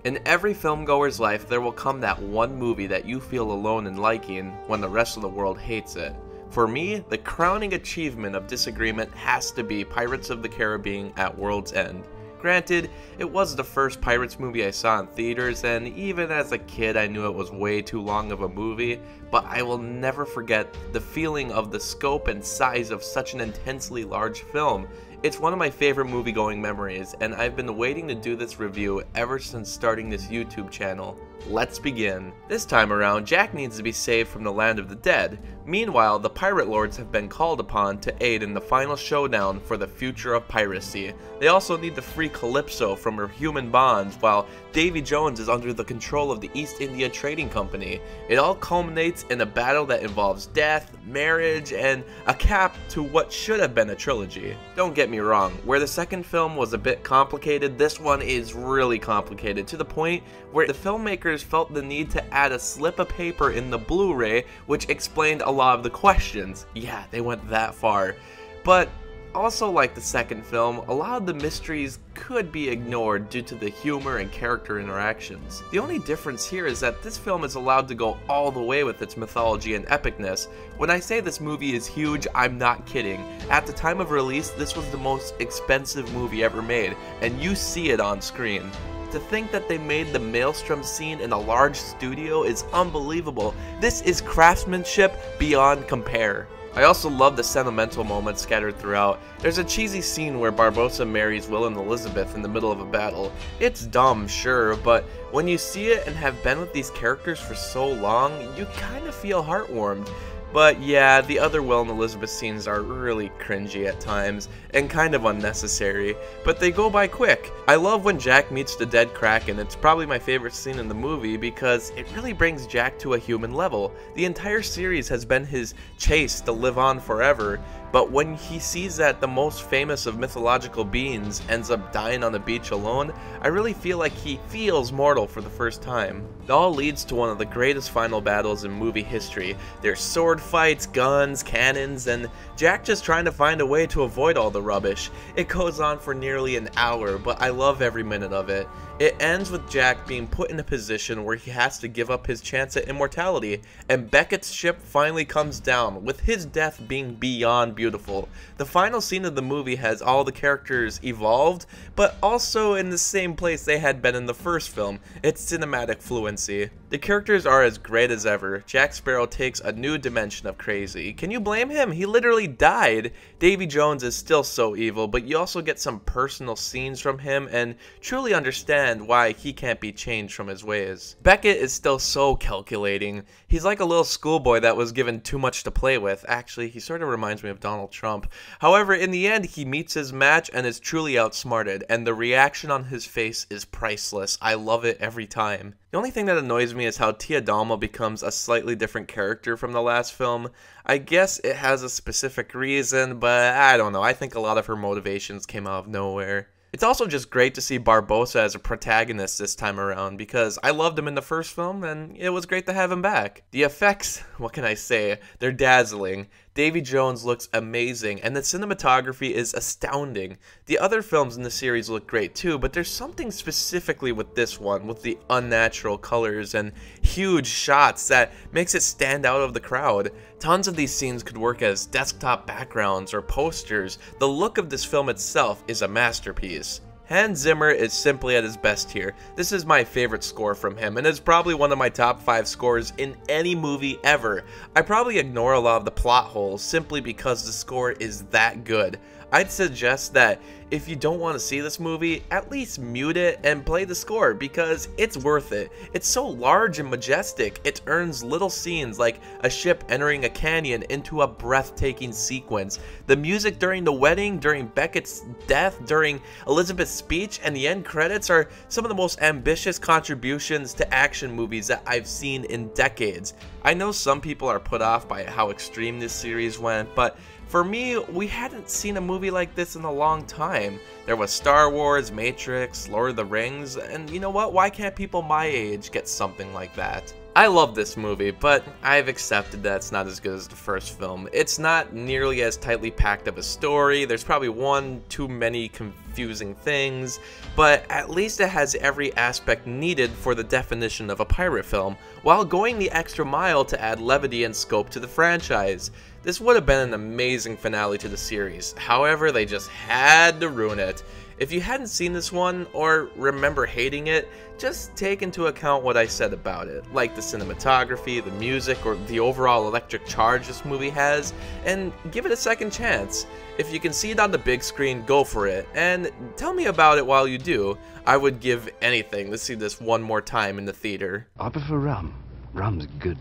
In every filmgoer's life, there will come that one movie that you feel alone in liking when the rest of the world hates it. For me, the crowning achievement of disagreement has to be Pirates of the Caribbean at World's End. Granted, it was the first Pirates movie I saw in theaters, and even as a kid I knew it was way too long of a movie, but I will never forget the feeling of the scope and size of such an intensely large film. It's one of my favorite movie-going memories, and I've been waiting to do this review ever since starting this YouTube channel. Let's begin. This time around, Jack needs to be saved from the land of the dead. Meanwhile, the pirate lords have been called upon to aid in the final showdown for the future of piracy. They also need to free Calypso from her human bonds, while Davy Jones is under the control of the East India Trading Company. It all culminates in a battle that involves death, marriage, and a cap to what should have been a trilogy. Don't get me wrong, where the second film was a bit complicated, this one is really complicated, to the point where the filmmakers felt the need to add a slip of paper in the Blu-ray which explained a lot of the questions. Yeah, they went that far. But also, like the second film, a lot of the mysteries could be ignored due to the humor and character interactions. The only difference here is that this film is allowed to go all the way with its mythology and epicness. When I say this movie is huge, I'm not kidding. At the time of release, this was the most expensive movie ever made, and you see it on screen. To think that they made the Maelstrom scene in a large studio is unbelievable. This is craftsmanship beyond compare. I also love the sentimental moments scattered throughout. There's a cheesy scene where Barbossa marries Will and Elizabeth in the middle of a battle. It's dumb, sure, but when you see it and have been with these characters for so long, you kind of feel heartwarmed. But yeah, the other Will and Elizabeth scenes are really cringy at times, and kind of unnecessary, but they go by quick. I love when Jack meets the dead Kraken. It's probably my favorite scene in the movie because it really brings Jack to a human level. The entire series has been his chase to live on forever, but when he sees that the most famous of mythological beings ends up dying on the beach alone, I really feel like he feels mortal for the first time. It all leads to one of the greatest final battles in movie history. There's sword fights, guns, cannons, and Jack just trying to find a way to avoid all the rubbish. It goes on for nearly an hour, but I love every minute of it. It ends with Jack being put in a position where he has to give up his chance at immortality, and Beckett's ship finally comes down, with his death being beyond beautiful. The final scene of the movie has all the characters evolved, but also in the same place they had been in the first film. It's cinematic fluency. The characters are as great as ever. Jack Sparrow takes a new dimension of crazy. Can you blame him? He literally died. Davy Jones is still so evil, but you also get some personal scenes from him and truly understand why he can't be changed from his ways. Beckett is still so calculating. He's like a little schoolboy that was given too much to play with. Actually, he sort of reminds me of Donald Trump. However, in the end, he meets his match and is truly outsmarted, and the reaction on his face is priceless. I love it every time. The only thing that annoys me is how Tia Dalma becomes a slightly different character from the last film. I guess it has a specific reason, but I don't know. I think a lot of her motivations came out of nowhere. It's also just great to see Barbossa as a protagonist this time around, because I loved him in the first film and it was great to have him back. The effects, what can I say, they're dazzling. Davy Jones looks amazing, and the cinematography is astounding. The other films in the series look great too, but there's something specifically with this one, with the unnatural colors and huge shots that makes it stand out of the crowd. Tons of these scenes could work as desktop backgrounds or posters. The look of this film itself is a masterpiece. Hans Zimmer is simply at his best here. This is my favorite score from him, and it's probably one of my top 5 scores in any movie ever. I probably ignore a lot of the plot holes simply because the score is that good. I'd suggest that if you don't want to see this movie, at least mute it and play the score, because it's worth it. It's so large and majestic, it earns little scenes like a ship entering a canyon into a breathtaking sequence. The music during the wedding, during Beckett's death, during Elizabeth's speech, and the end credits are some of the most ambitious contributions to action movies that I've seen in decades. I know some people are put off by how extreme this series went, but for me, we hadn't seen a movie like this in a long time. There was Star Wars, Matrix, Lord of the Rings, and you know what? Why can't people my age get something like that? I love this movie, but I've accepted that it's not as good as the first film. It's not nearly as tightly packed of a story, there's probably one too many confusing things, but at least it has every aspect needed for the definition of a pirate film, while going the extra mile to add levity and scope to the franchise. This would have been an amazing finale to the series, however they just had to ruin it. If you hadn't seen this one, or remember hating it, just take into account what I said about it, like the cinematography, the music, or the overall electric charge this movie has, and give it a second chance. If you can see it on the big screen, go for it, and tell me about it while you do. I would give anything to see this one more time in the theater. I prefer rum. Rum's good.